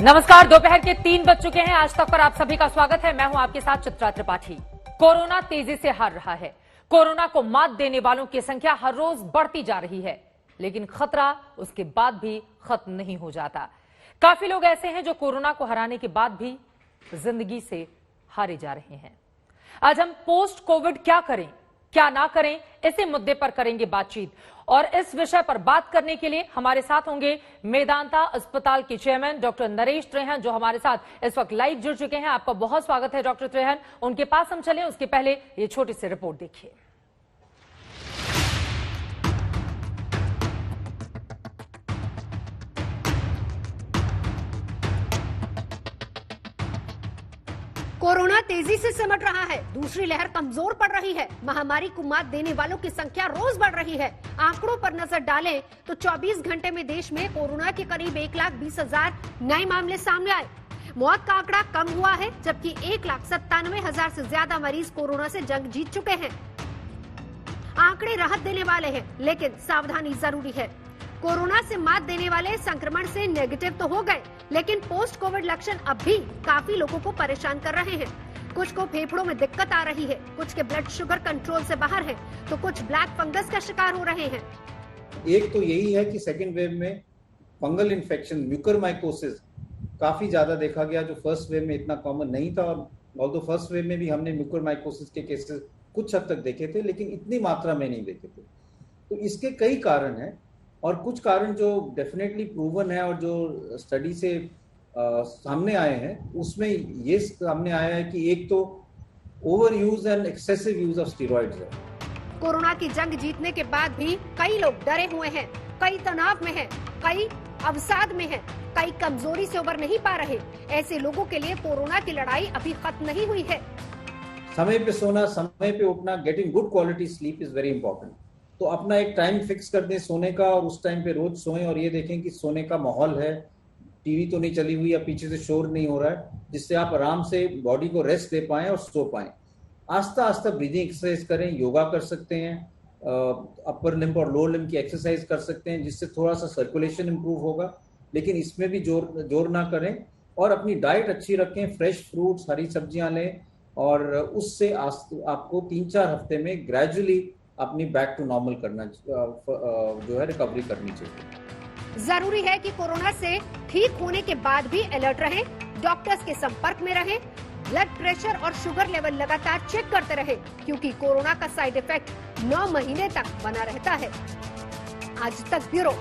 नमस्कार, दोपहर के 3 बज चुके हैं। आज तक पर आप सभी का स्वागत है। मैं हूं आपके साथ चित्रा त्रिपाठी। कोरोना तेजी से हार रहा है। कोरोना को मात देने वालों की संख्या हर रोज बढ़ती जा रही है, लेकिन खतरा उसके बाद भी खत्म नहीं हो जाता। काफी लोग ऐसे हैं जो कोरोना को हराने के बाद भी जिंदगी से हारे जा रहे हैं। आज हम पोस्ट कोविड क्या करें, क्या ना करें, इसी मुद्दे पर करेंगे बातचीत। और इस विषय पर बात करने के लिए हमारे साथ होंगे मेदांता अस्पताल के चेयरमैन डॉक्टर नरेश त्रेहन, जो हमारे साथ इस वक्त लाइव जुड़ चुके हैं। आपका बहुत स्वागत है डॉक्टर त्रेहन। उनके पास हम चलें उसके पहले ये छोटी सी रिपोर्ट देखिए। कोरोना तेजी से सिमट रहा है। दूसरी लहर कमजोर पड़ रही है। महामारी को मात देने वालों की संख्या रोज बढ़ रही है। आंकड़ों पर नजर डालें तो 24 घंटे में देश में कोरोना के करीब 1,20,000 नए मामले सामने आए। मौत का आंकड़ा कम हुआ है, जबकि 1,97,000 से ज्यादा मरीज कोरोना से जंग जीत चुके हैं। आंकड़े राहत देने वाले हैं, लेकिन सावधानी जरूरी है। कोरोना से मात देने वाले संक्रमण से नेगेटिव तो हो गए, लेकिन पोस्ट कोविड लक्षण अब भी काफी लोगों को परेशान कर रहे हैं। कुछ को फेफड़ों में दिक्कत आ रही है, कुछ के ब्लड शुगर कंट्रोल से बाहर है, तो कुछ ब्लैक फंगस का शिकार हो रहे हैं। एक तो यही है कि सेकेंड वेव में फंगल इन्फेक्शन, म्यूकरमाइकोसिस काफी ज्यादा देखा गया, जो फर्स्ट वेव में इतना कॉमन नहीं था। और ऑल्दो फर्स्ट वेव में भी हमने म्यूकरमाइकोसिस के केसेस कुछ हद तक देखे थे, लेकिन इतनी मात्रा में नहीं देखे थे। तो इसके कई कारण हैं, और कुछ कारण जो डेफिनेटली प्रूवन है और जो स्टडी से सामने आए हैं, उसमें ये सामने आया है कि एक तो over use and excessive use of steroids है। कोरोना की जंग जीतने के बाद भी कई लोग डरे हुए हैं, कई तनाव में हैं, कई अवसाद में हैं, कई कमजोरी से उबर नहीं पा रहे। ऐसे लोगों के लिए कोरोना की लड़ाई अभी खत्म नहीं हुई है। समय पे सोना, समय पे उठना, getting good quality sleep is very important. तो अपना एक टाइम फिक्स कर दें सोने का, और उस टाइम पे रोज सोएं, और ये देखें कि सोने का माहौल है, टीवी तो नहीं चली हुई या पीछे से शोर नहीं हो रहा है, जिससे आप आराम से बॉडी को रेस्ट दे पाएं और सो पाएं। आस्ता आस्ता ब्रीदिंग एक्सरसाइज करें, योगा कर सकते हैं, अपर लिम्ब और लोअर लिम्ब की एक्सरसाइज कर सकते हैं, जिससे थोड़ा सा सर्कुलेशन इंप्रूव होगा। लेकिन इसमें भी जोर ना करें, और अपनी डाइट अच्छी रखें, फ्रेश फ्रूट्स, हरी सब्जियां लें, और उससे आपको 3-4 हफ्ते में ग्रेजुअली अपनी बैक टू नॉर्मल करना जो है रिकवरी करनी चाहिए। जरूरी है कि कोरोना से ठीक होने के बाद भी अलर्ट रहें, डॉक्टर्स के संपर्क में रहें, ब्लड प्रेशर और शुगर लेवल लगातार चेक करते रहें, क्योंकि कोरोना का साइड इफेक्ट 9 महीने तक बना रहता है। आज तक ब्यूरो।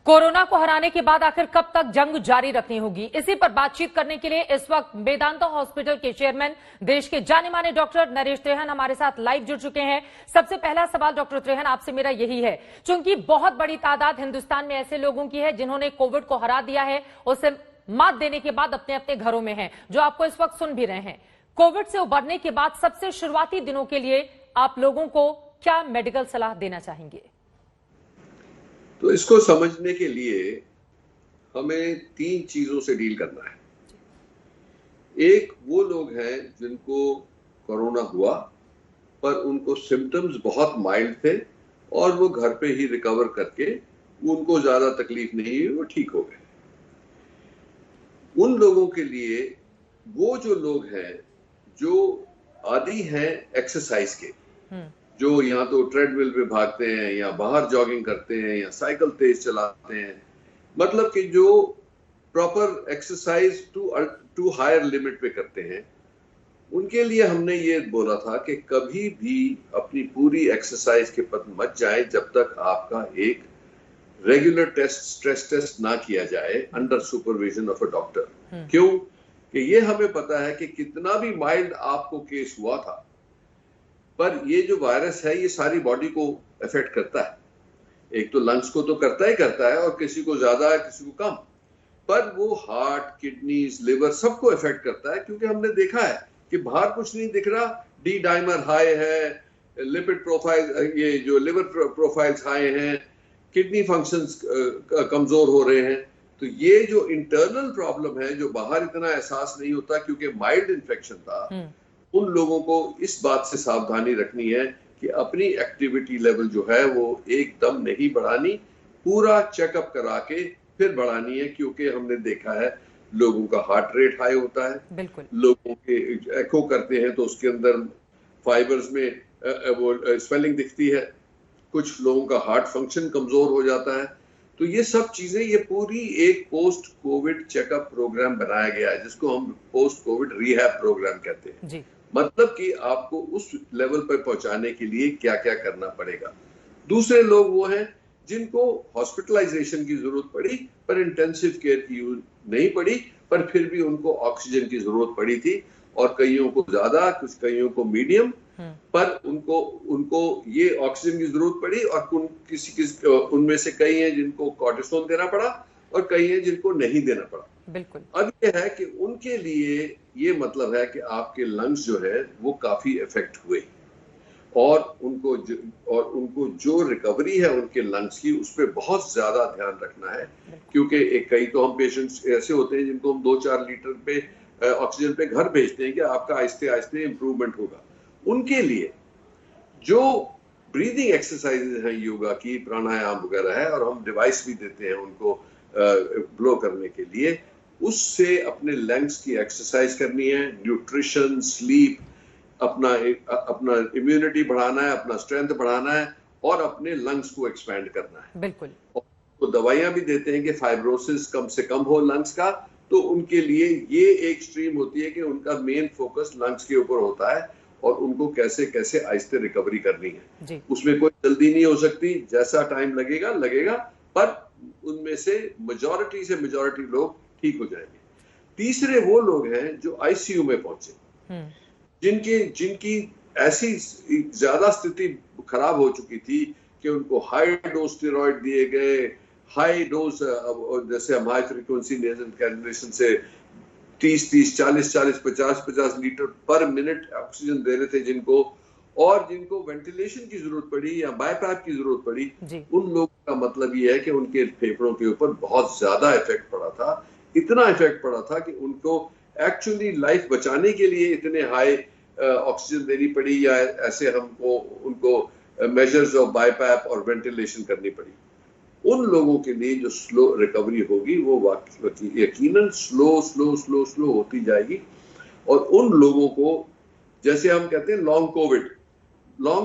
कोरोना को हराने के बाद आखिर कब तक जंग जारी रखनी होगी, इसी पर बातचीत करने के लिए इस वक्त मेदांता हॉस्पिटल के चेयरमैन, देश के जाने माने डॉक्टर नरेश त्रेहन हमारे साथ लाइव जुड़ चुके हैं। सबसे पहला सवाल डॉक्टर त्रेहन आपसे मेरा यही है, चूंकि बहुत बड़ी तादाद हिंदुस्तान में ऐसे लोगों की है जिन्होंने कोविड को हरा दिया है, उसे मात देने के बाद अपने अपने घरों में हैं, जो आपको इस वक्त सुन भी रहे हैं। कोविड से उबरने के बाद सबसे शुरुआती दिनों के लिए आप लोगों को क्या मेडिकल सलाह देना चाहेंगे? तो इसको समझने के लिए हमें 3 चीजों से डील करना है। एक, वो लोग हैं जिनको कोरोना हुआ पर उनको सिम्टम्स बहुत माइल्ड थे और वो घर पे ही रिकवर करके उनको ज्यादा तकलीफ नहीं हुई, वो ठीक हो गए। उन लोगों के लिए, वो जो लोग हैं जो आदी हैं एक्सरसाइज के, जो या तो ट्रेडमिल पे भागते हैं या बाहर जॉगिंग करते हैं या साइकिल तेज चलाते हैं, मतलब कि जो proper exercise to higher limit पे करते हैं, उनके लिए हमने ये बोला था कि कभी भी अपनी पूरी एक्सरसाइज के पद मत जाए जब तक आपका एक रेगुलर स्ट्रेस टेस्ट ना किया जाए under supervision of a doctor. क्यों? कि ये हमें पता है कि कितना भी माइल्ड आपको केस हुआ था, पर ये जो वायरस है ये सारी बॉडी को अफेक्ट करता है। एक तो लंग्स को तो करता ही करता है, और किसी को ज्यादा है किसी को कम, पर वो हार्ट, किडनीज, लिवर सबको अफेक्ट करता है। क्योंकि हमने देखा है कि बाहर कुछ नहीं दिख रहा, डी डाइमर हाई है, लिपिड प्रोफाइल, ये जो लिवर प्रोफाइल्स हाई हैं, किडनी फंक्शंस कमजोर हो रहे हैं। तो ये जो इंटरनल प्रॉब्लम है, जो बाहर इतना एहसास नहीं होता क्योंकि माइल्ड इन्फेक्शन था, उन लोगों को इस बात से सावधानी रखनी है कि अपनी एक्टिविटी लेवल जो है वो एकदम नहीं बढ़ानी, पूरा चेकअप करा के फिर बढ़ानी है, क्योंकि हमने देखा है लोगों का हार्ट रेट हाई होता है, बिल्कुल, लोगों के एको करते हैं तो उसके अंदर फाइबर्स में वो स्वेलिंग दिखती है, कुछ लोगों का हार्ट फंक्शन कमजोर हो जाता है। तो ये सब चीजें, ये पूरी एक पोस्ट कोविड चेकअप प्रोग्राम बनाया गया है, जिसको हम पोस्ट कोविड रिहैब प्रोग्राम कहते हैं जी, मतलब कि आपको उस लेवल पर पहुंचाने के लिए क्या क्या करना पड़ेगा। दूसरे लोग वो हैं जिनको हॉस्पिटलाइजेशन की जरूरत पड़ी पर इंटेंसिव केयर की नहीं पड़ी, पर फिर भी उनको ऑक्सीजन की जरूरत पड़ी थी, और कईयों को ज्यादा, कुछ कईयों को मीडियम, पर उनको ये ऑक्सीजन की जरूरत पड़ी, और किसी उनमें से कई हैं जिनको कॉर्टिसोन देना पड़ा और कई हैं जिनको नहीं देना पड़ा। बिल्कुल। अब ये है कि उनके लिए ये मतलब है कि आपके लंग्स जो है वो काफी इफेक्ट हुए, और उनको जो रिकवरी है उनके लंग्स की, उस पर बहुत ज्यादा ध्यान रखना है, क्योंकि कई तो हम पेशेंट्स ऐसे होते हैं जिनको हम 2-4 लीटर पे ऑक्सीजन पे घर भेजते हैं कि आपका आहिस्ते आहिस्ते इंप्रूवमेंट होगा। उनके लिए जो ब्रीदिंग एक्सरसाइजेज हैं योगा की, प्राणायाम वगैरह है, और हम डिवाइस भी देते हैं उनको ब्लो करने के लिए, उससे अपने लंग्स की एक्सरसाइज करनी है, न्यूट्रिशन, स्लीप, अपना इम्यूनिटी बढ़ाना है, अपना स्ट्रेंथ बढ़ाना है, और अपने लंग्स को एक्सपैंड करना है। बिल्कुल। तो दवाइयां भी देते हैं कि फाइब्रोसिस कम से कम हो लंग्स का, तो उनके लिए ये एक स्ट्रीम होती है कि उनका मेन फोकस लंग्स के ऊपर होता है, और उनको कैसे कैसे आहिस्ते रिकवरी करनी है जी। उसमें कोई जल्दी नहीं हो सकती, जैसा टाइम लगेगा, पर उनमें से मेजॉरिटी लोग ठीक हो जाएंगे। तीसरे वो लोग हैं जो आईसीयू में पहुंचे, जिनकी ऐसी ज्यादा स्थिति खराब हो चुकी थी कि उनको हाई डोज स्टेरॉइड दिए गए, हाई डोज, जैसे हम हाई फ्रीक्वेंसी नेजल कैंसुलेशन से 30-30, 40-40, 50-50 लीटर पर मिनट ऑक्सीजन दे रहे थे जिनको, और जिनको वेंटिलेशन की जरूरत पड़ी या बायपैप की जरूरत पड़ी, उन लोगों का मतलब ये है कि उनके फेफड़ों के ऊपर बहुत ज्यादा इफेक्ट पड़ा था, इतना इफेक्ट पड़ा था कि उनको एक्चुअली लाइफ बचाने के लिए इतने हाई ऑक्सीजन देनी पड़ी, या ऐसे उनको मेजर्स ऑफ बायपैप और वेंटिलेशन करनी पड़ी। उन लोगों के लिए जो स्लो रिकवरी होगी वो यकीनन स्लो होती जाएगी, और उन लोगों को, जैसे हम कहते हैं लॉन्ग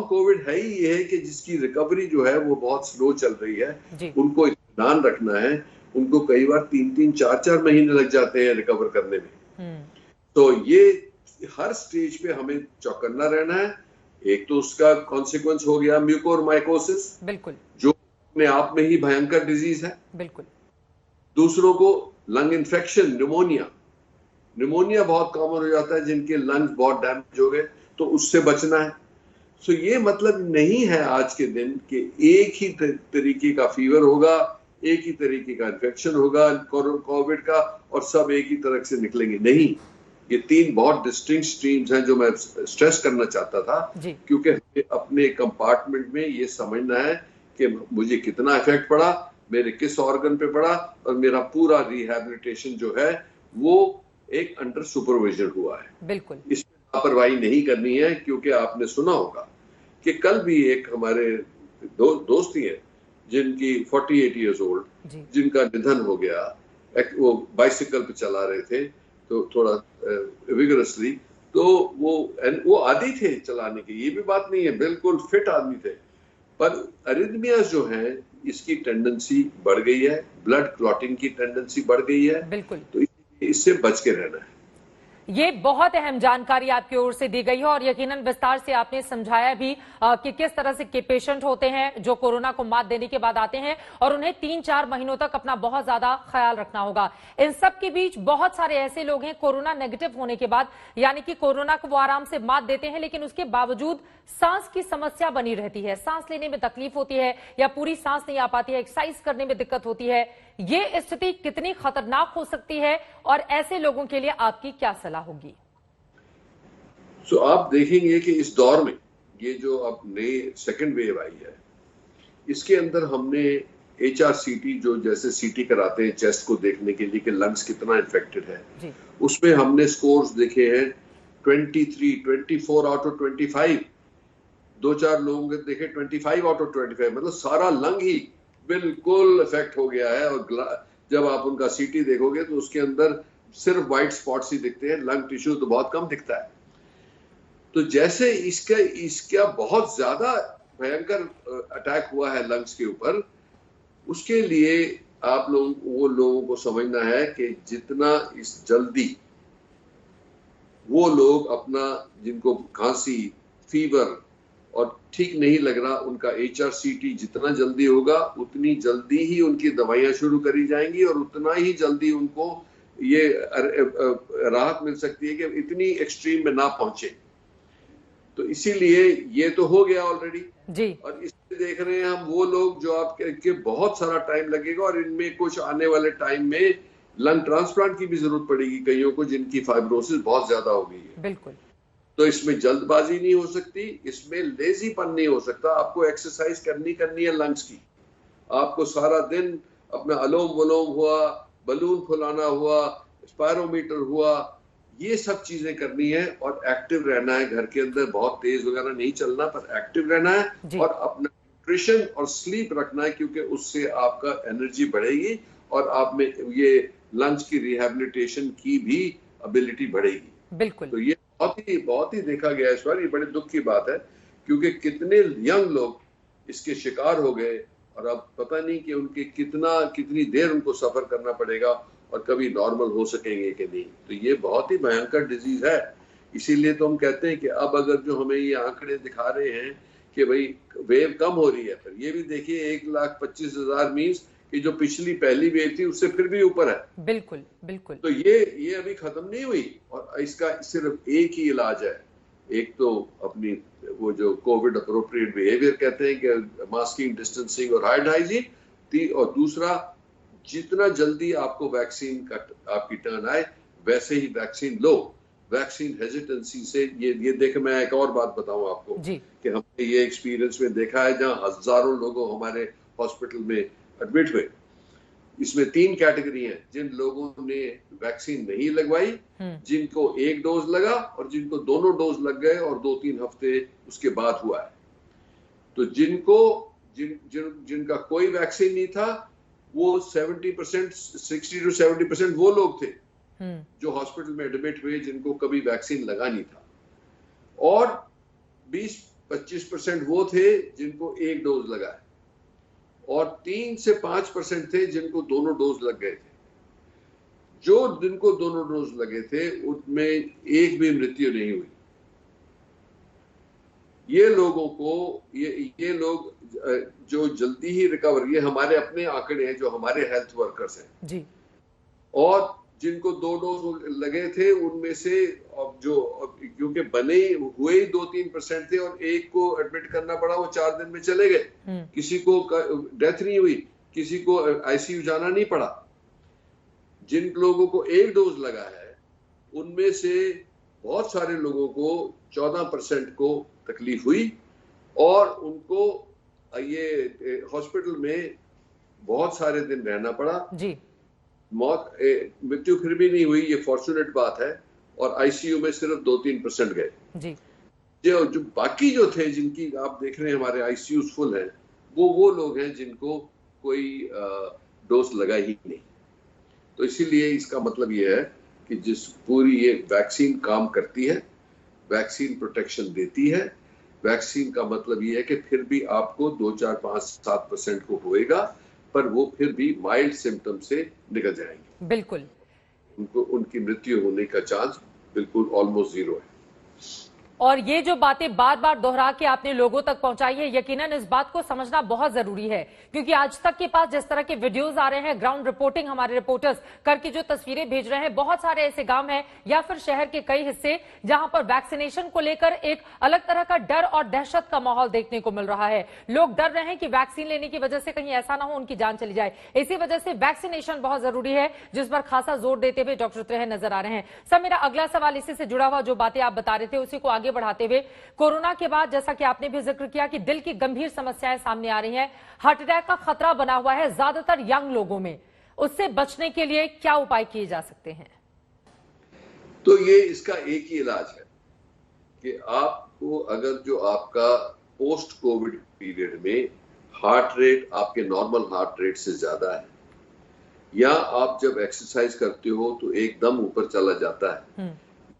कोविड है ही ये है कि जिसकी रिकवरी जो है वो बहुत स्लो चल रही है, उनको ध्यान रखना है, उनको कई बार 3-3, 4-4 महीने लग जाते हैं रिकवर करने में। तो ये हर स्टेज पे हमें चौकन्ना रहना है। एक तो उसका कॉन्सिक्वेंस हो गया म्यूकोरमाइकोसिस, बिल्कुल, जो अपने आप में ही भयंकर डिजीज है। बिल्कुल। दूसरों को लंग इन्फेक्शन, निमोनिया बहुत कॉमन हो जाता है, जिनके लंग्स बहुत डैमेज हो गए, तो उससे बचना है। सो ये मतलब नहीं है आज के दिन कि एक ही तरीके का फीवर होगा, एक ही तरीके का इन्फेक्शन होगा कोविड का, और सब एक ही तरह से निकलेंगे, नहीं। ये 3 बहुत डिस्टिंक्ट स्ट्रीम्स हैं जो मैं स्ट्रेस करना चाहता था, क्योंकि हमें अपने कंपार्टमेंट में ये समझना है कि मुझे कितना इफेक्ट पड़ा, मेरे किस ऑर्गन पे पड़ा, और मेरा पूरा रिहैबिलिटेशन जो है वो एक अंडर सुपरविजन हुआ है। बिल्कुल, इसमें लापरवाही नहीं करनी है, क्योंकि आपने सुना होगा कि कल भी एक हमारे दोस्त ही है जिनकी 48 इयर्स ओल्ड, जिनका निधन हो गया। वो बाइसिकल पे चला रहे थे, तो थोड़ा विगरसली, तो वो आदी थे चलाने के, ये भी बात नहीं है, बिल्कुल फिट आदमी थे, पर अरिथमियाज जो हैं इसकी टेंडेंसी बढ़ गई है, ब्लड क्लॉटिंग की टेंडेंसी बढ़ गई है। बिल्कुल, तो इससे बच के रहना है। ये बहुत अहम जानकारी आपकी ओर से दी गई है, और यकीनन विस्तार से आपने समझाया भी कि किस तरह से के पेशेंट होते हैं जो कोरोना को मात देने के बाद आते हैं, और उन्हें 3-4 महीनों तक अपना बहुत ज्यादा ख्याल रखना होगा। इन सब के बीच बहुत सारे ऐसे लोग हैं कोरोना नेगेटिव होने के बाद, यानी कि कोरोना को वो आराम से मात देते हैं, लेकिन उसके बावजूद सांस की समस्या बनी रहती है, सांस लेने में तकलीफ होती है, या पूरी सांस नहीं आ पाती है, एक्सरसाइज करने में दिक्कत होती है। ये स्थिति कितनी खतरनाक हो सकती है, और ऐसे लोगों के लिए आपकी क्या सलाह होगी? तो आप देखेंगे कि इस दौर में ये जो अब नई सेकेंड वेव आई है, इसके अंदर हमने HRCT, जो जैसे सीटी कराते हैं चेस्ट को देखने के लिए कि लंग्स कितना इन्फेक्टेड है, उसमें हमने स्कोर्स देखे हैं 23, 24 आउट ऑफ 25, 2-4 लोगों के देखे 25 आउट ऑफ 25, मतलब सारा लंग ही बिल्कुल इफेक्ट हो गया है। और जब आप उनका सीटी देखोगे तो उसके अंदर सिर्फ व्हाइट स्पॉट्स ही दिखते हैं, लंग टिश्यू तो बहुत कम दिखता है। तो जैसे इसका बहुत ज्यादा भयंकर अटैक हुआ है लंग्स के ऊपर, उसके लिए आप लोगों को समझना है कि जितना इस जल्दी वो लोग अपना, जिनको खांसी, फीवर और ठीक नहीं लग रहा, उनका HRCT जितना जल्दी होगा उतनी जल्दी ही उनकी दवाइयां शुरू करी जाएंगी और उतना ही जल्दी उनको ये राहत मिल सकती है कि इतनी एक्सट्रीम में ना पहुंचे। तो इसीलिए ये तो हो गया ऑलरेडी जी। और इसमें देख रहे हैं हम वो लोग जो आपके बहुत सारा टाइम लगेगा और इनमें कुछ आने वाले टाइम में लंग ट्रांसप्लांट की भी जरूरत पड़ेगी कईयों को जिनकी फाइब्रोसिस बहुत ज्यादा हो गई है। बिल्कुल। तो इसमें जल्दबाजी नहीं हो सकती, इसमें लेजीपन नहीं हो सकता। आपको एक्सरसाइज करनी है लंग्स की। आपको सारा दिन अपना अलोम वलोम हुआ, बलून फुलाना हुआ, स्पायरोमीटर हुआ, ये सब चीजें करनी है और एक्टिव रहना है। घर के अंदर बहुत तेज वगैरह नहीं चलना, पर एक्टिव रहना है और अपना न्यूट्रिशन और स्लीप रखना है, क्योंकि उससे आपका एनर्जी बढ़ेगी और आप में ये लंग्स की रिहैबिलिटेशन की भी एबिलिटी बढ़ेगी। बिल्कुल। तो ये बहुत ही देखा गया इस बार। ये बड़े दुख की बात है क्योंकि कितने यंग लोग इसके शिकार हो गए और अब पता नहीं कि उनके कितनी देर उनको सफर करना पड़ेगा और कभी नॉर्मल हो सकेंगे कि नहीं। तो ये बहुत ही भयंकर डिजीज है। इसीलिए तो हम कहते हैं कि अब अगर जो हमें ये आंकड़े दिखा रहे हैं कि भाई वेव कम हो रही है, पर ये भी देखिए 1,25,000 मीन्स कि जो पिछली पहली वेव थी उससे फिर भी ऊपर है। बिल्कुल बिल्कुल। तो ये अभी खत्म नहीं हुई और इसका सिर्फ एक ही इलाज है। एक तो अपनी वो जो कोविड अप्रोप्रिएट बिहेवियर कहते हैं कि मास्किंग, डिस्टेंसिंग और हैंड हाइजीन, और दूसरा जितना जल्दी आपको वैक्सीन का आपकी टर्न आए वैसे ही वैक्सीन लो। वैक्सीन हेजिटेंसी से ये देख, मैं एक और बात बताऊं आपको कि हमने ये एक्सपीरियंस में देखा है जहां हजारों लोगों हमारे हॉस्पिटल में एडमिट हुए। इसमें 3 कैटेगरी हैं। जिन लोगों ने वैक्सीन नहीं लगवाई, जिनको 1 डोज लगा और जिनको दोनों डोज लग गए और 2-3 हफ्ते उसके बाद हुआ है। तो जिनका कोई वैक्सीन नहीं था वो 70%, 60 to 70% वो लोग थे जो हॉस्पिटल में एडमिट हुए जिनको कभी वैक्सीन लगा नहीं था, और 20-25% वो थे जिनको 1 डोज लगा है और 3 से 5% थे जिनको दोनों डोज लग गए थे। जिनको दोनों डोज लगे थे उनमें एक भी मृत्यु नहीं हुई। ये लोगों को ये लोग जो जल्दी ही रिकवर, ये हमारे अपने आंकड़े हैं जो हमारे हेल्थ वर्कर्स हैं जी, और जिनको 2 डोज लगे थे उनमें से जो क्योंकि बने हुए ही 2-3% थे और एक को एडमिट करना पड़ा, वो 4 दिन में चले गए। किसी को डेथ नहीं हुई, किसी को आईसीयू जाना नहीं पड़ा। जिन लोगों को 1 डोज लगा है उनमें से बहुत सारे लोगों को 14% को तकलीफ हुई और उनको ये हॉस्पिटल में बहुत सारे दिन रहना पड़ा जी। मृत्यु फिर भी नहीं हुई, ये फॉर्चुनेट बात है, और आईसीयू में सिर्फ 2-3% गए जी। जो बाकी जो थे जिनकी आप देख रहे हैं हमारे आईसीयूज फुल हैं, वो लोग हैं जिनको कोई डोज लगा ही नहीं। तो इसीलिए इसका मतलब ये है कि जिस पूरी ये वैक्सीन काम करती है, वैक्सीन प्रोटेक्शन देती है। वैक्सीन का मतलब ये है कि फिर भी आपको 2-4-5-7% को होएगा, पर वो फिर भी माइल्ड सिम्टम से निकल जाएंगे। बिल्कुल। उनकी मृत्यु होने का चांस बिल्कुल ऑलमोस्ट 0 है। और ये जो बातें बार बार दोहरा के आपने लोगों तक पहुंचाई है, यकीनन इस बात को समझना बहुत जरूरी है, क्योंकि आज तक के पास जिस तरह के वीडियोस आ रहे हैं, ग्राउंड रिपोर्टिंग हमारे रिपोर्टर्स करके जो तस्वीरें भेज रहे हैं, बहुत सारे ऐसे गांव हैं या फिर शहर के कई हिस्से जहां पर वैक्सीनेशन को लेकर एक अलग तरह का डर और दहशत का माहौल देखने को मिल रहा है। लोग डर रहे हैं कि वैक्सीन लेने की वजह से कहीं ऐसा ना हो उनकी जान चली जाए। इसी वजह से वैक्सीनेशन बहुत जरूरी है, जिस पर खासा जोर देते हुए डॉक्टर त्रय नजर आ रहे हैं। सर, मेरा अगला सवाल इसी से जुड़ा हुआ, जो बातें आप बता रहे थे उसी को आगे बढ़ाते हुए, कोरोना के बाद जैसा कि आपने भी जिक्र किया कि दिल की गंभीर समस्याएं सामने आ रही हैं, हार्ट अटैक का खतरा बना हुआ है ज्यादातर यंग लोगों में, उससे बचने के लिए क्या उपाय किए जा सकते हैं? तो ये इसका एक ही इलाज है कि आपको अगर जो आपका पोस्ट कोविड पीरियड में हार्ट रेट आपके नॉर्मल हार्ट रेट से ज्यादा है, या आप जब एक्सरसाइज करते हो तो एकदम ऊपर चला जाता है,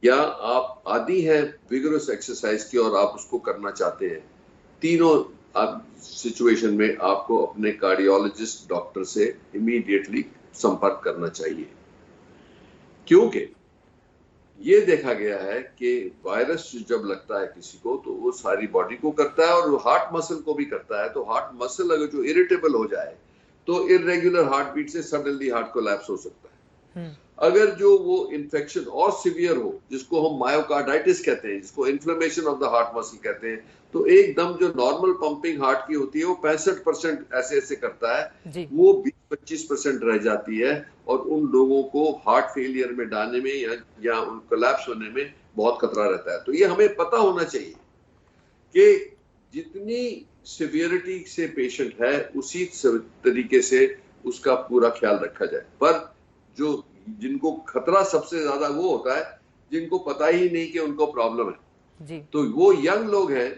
या आप आदी हैं विगरस एक्सरसाइज की और आप उसको करना चाहते हैं, तीनों सिचुएशन में आपको अपने कार्डियोलॉजिस्ट डॉक्टर से इमीडिएटली संपर्क करना चाहिए। क्योंकि ये देखा गया है कि वायरस जब लगता है किसी को तो वो सारी बॉडी को करता है और हार्ट मसल को भी करता है। तो हार्ट मसल अगर जो इरिटेबल हो जाए तो इरेगुलर हार्ट बीट से सडनली हार्ट कोलैप्स हो सकता है। अगर जो वो इन्फेक्शन और सिवियर हो, जिसको हम मायोकार्डाइटिस कहते हैं, जिसको inflammation of the heart muscle कहते हैं, तो एकदम जो नॉर्मल पंपिंग हार्ट की होती है वो 65% ऐसे ऐसे करता है, वो 20-25% रह जाती है और उन लोगों को हार्ट फेलियर में डालने में या उन कोलैप्स होने में बहुत खतरा रहता है। तो ये हमें पता होना चाहिए कि जितनी सिवियरिटी से पेशेंट है उसी तरीके से उसका पूरा ख्याल रखा जाए। पर जो जिनको खतरा सबसे ज्यादा वो होता है जिनको पता ही नहीं कि उनको प्रॉब्लम है जी। तो वो यंग लोग हैं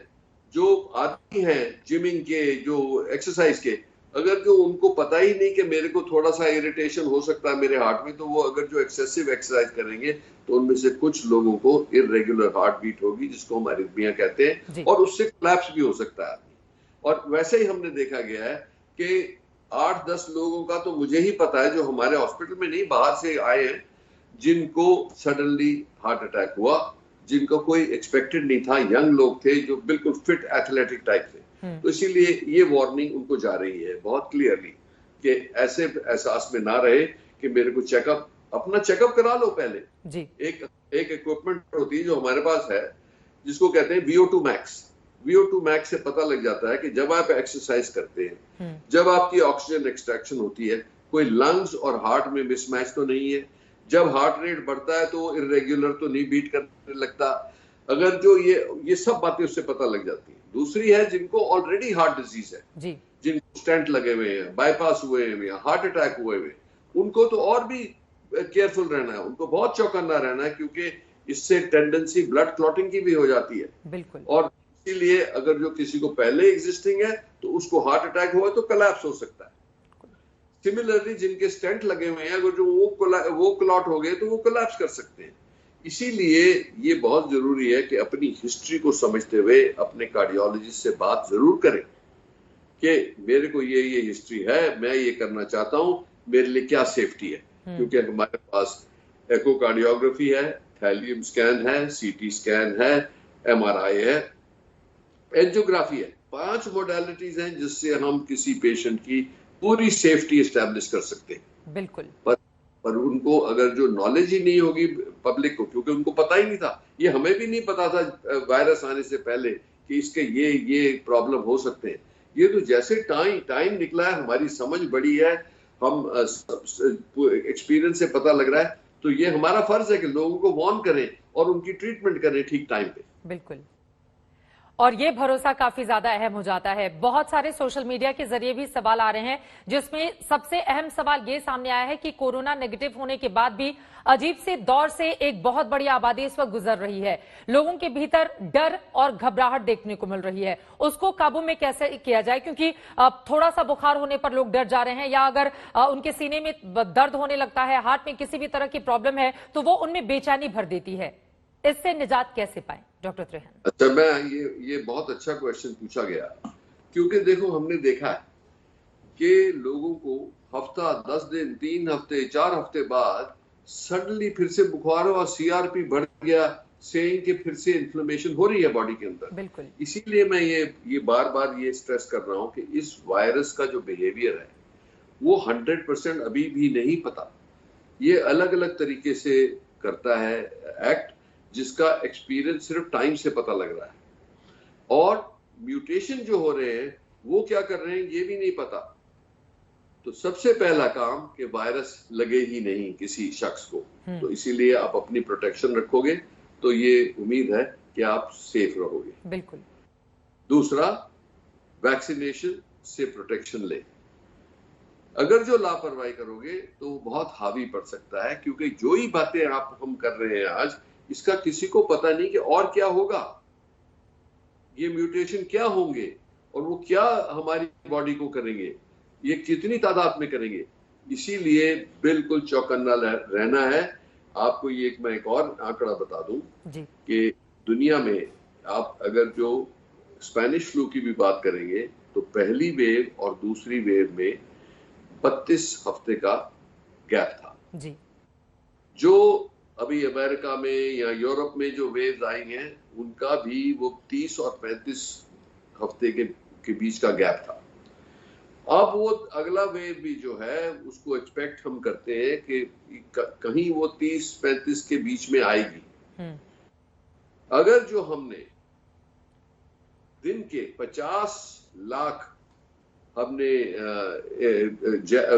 जो आदी हैं जिमिंग के, जो एक्सरसाइज के, अगर जो उनको पता ही नहीं कि मेरे को थोड़ा सा इरिटेशन हो सकता है मेरे हार्ट में, तो वो अगर जो एक्सेसिव एक्सरसाइज करेंगे तो उनमें से कुछ लोगों को इरेगुलर हार्ट बीट होगी, जिसको हम अरिथमिया कहते हैं, और उससे कोलैप्स भी हो सकता है। और वैसे ही हमने देखा गया है कि 8-10 लोगों का तो मुझे ही पता है जो हमारे हॉस्पिटल में नहीं बाहर से आए हैं, जिनको सडनली हार्ट अटैक हुआ, जिनको कोई एक्सपेक्टेड नहीं था, यंग लोग थे जो बिल्कुल फिट एथलेटिक टाइप थे। तो इसीलिए ये वार्निंग उनको जा रही है बहुत क्लियरली कि ऐसे एहसास में ना रहे कि मेरे को अपना चेकअप करा लो पहले जी। एक इक्विपमेंट होती है जो हमारे पास है जिसको कहते हैं VO2 max। VO2 max से पता लग जाता है कि जब आप एक्सरसाइज करते हैं, जब आपकी ऑक्सीजन एक्सट्रैक्शन होती है, कोई लंग्स और हार्ट में मिसमैच तो नहीं है, जब हार्ट रेट बढ़ता है तो इरेगुलर तो नहीं बीट करने लगता, अगर जो ये सब बातें उससे पता लग जाती है। दूसरी है जिनको ऑलरेडी हार्ट डिजीज है जी, जिनको स्टेंट लगे हुए हैं, बाईपास हुए हैं या हार्ट अटैक हुए हुए, उनको तो और भी केयरफुल रहना है, उनको बहुत चौकन्ना रहना है, क्योंकि इससे टेंडेंसी ब्लड क्लॉटिंग की भी हो जाती है बिल्कुल। और इसीलिए अगर जो किसी को पहले एग्जिस्टिंग है तो उसको हार्ट अटैक हुआ तो कोलैप्स हो सकता है। सिमिलरली जिनके स्टेंट लगे हुए हैं, अगर जो वो क्लॉट हो गए तो वो कोलैप्स कर सकते हैं। इसीलिए ये बहुत जरूरी है कि अपनी हिस्ट्री को समझते हुए अपने कार्डियोलॉजिस्ट से बात जरूर करें कि मेरे को ये हिस्ट्री है, मैं ये करना चाहता हूं, मेरे लिए क्या सेफ्टी है। क्योंकि हमारे पास एकोकार्डियोग्राफी है, थैलियम स्कैन है, CT स्कैन है, MRI है, एंजियोग्राफी है, 5 मोडालिटीज हैं जिससे हम किसी पेशेंट की पूरी सेफ्टी एस्टैब्लिश कर सकते हैं बिल्कुल। पर उनको अगर जो नॉलेज ही नहीं होगी पब्लिक को, क्योंकि उनको पता ही नहीं था, ये हमें भी नहीं पता था वायरस आने से पहले कि इसके ये प्रॉब्लम हो सकते हैं। ये तो जैसे टाइम निकला है, हमारी समझ बढ़ी है, हम एक्सपीरियंस से पता लग रहा है, तो ये हमारा फर्ज है कि लोगों को वार्न करें और उनकी ट्रीटमेंट करें ठीक टाइम पे बिल्कुल। और ये भरोसा काफी ज्यादा अहम हो जाता है। बहुत सारे सोशल मीडिया के जरिए भी सवाल आ रहे हैं, जिसमें सबसे अहम सवाल ये सामने आया है कि कोरोना नेगेटिव होने के बाद भी अजीब से दौर से एक बहुत बड़ी आबादी इस वक्त गुजर रही है। लोगों के भीतर डर और घबराहट देखने को मिल रही है, उसको काबू में कैसे किया जाए? क्योंकि थोड़ा सा बुखार होने पर लोग डर जा रहे हैं, या अगर उनके सीने में दर्द होने लगता है, हार्ट में किसी भी तरह की प्रॉब्लम है, तो वो उनमें बेचैनी भर देती है। इससे निजात कैसे पाए डॉक्टर त्रेहन? अच्छा, मैं ये बहुत अच्छा क्वेश्चन पूछा गया, क्योंकि देखो हमने देखा है कि लोगों को हफ्ता, 10 दिन, 3 हफ्ते, 4 हफ्ते बाद सडनली फिर से बुखार और CRP बढ़ गया, सेइंग कि फिर से इन्फ्लेमेशन हो रही है बॉडी के अंदर बिल्कुल। इसीलिए मैं ये बार बार ये स्ट्रेस कर रहा हूं कि इस वायरस का जो बिहेवियर है वो 100% अभी भी नहीं पता। ये अलग अलग तरीके से करता है एक्ट, जिसका एक्सपीरियंस सिर्फ टाइम से पता लग रहा है, और म्यूटेशन जो हो रहे हैं वो क्या कर रहे हैं ये भी नहीं पता। तो सबसे पहला काम कि वायरस लगे ही नहीं किसी शख्स को, तो इसीलिए आप अपनी प्रोटेक्शन रखोगे तो ये उम्मीद है कि आप सेफ रहोगे बिल्कुल। दूसरा, वैक्सीनेशन से प्रोटेक्शन ले। अगर जो लापरवाही करोगे तो बहुत हावी पड़ सकता है, क्योंकि जो ही बातें हम कर रहे हैं आज, इसका किसी को पता नहीं कि और क्या होगा, ये म्यूटेशन क्या होंगे और वो क्या हमारी बॉडी को करेंगे, ये कितनी तादाद में करेंगे, इसीलिए बिल्कुल चौकन्ना रहना है। आपको ये मैं एक और आंकड़ा बता दूं कि दुनिया में आप अगर जो स्पेनिश फ्लू की भी बात करेंगे तो पहली वेव और दूसरी वेव में 32 हफ्ते का गैप था जी। जो अभी अमेरिका में या यूरोप में जो वेव्स आई हैं उनका भी वो 30 और 35 हफ्ते के बीच का गैप था। अब वो अगला वेव भी जो है उसको एक्सपेक्ट हम करते हैं कि कहीं वो 30-35 के बीच में आएगी। अगर जो हमने दिन के 50 लाख हमने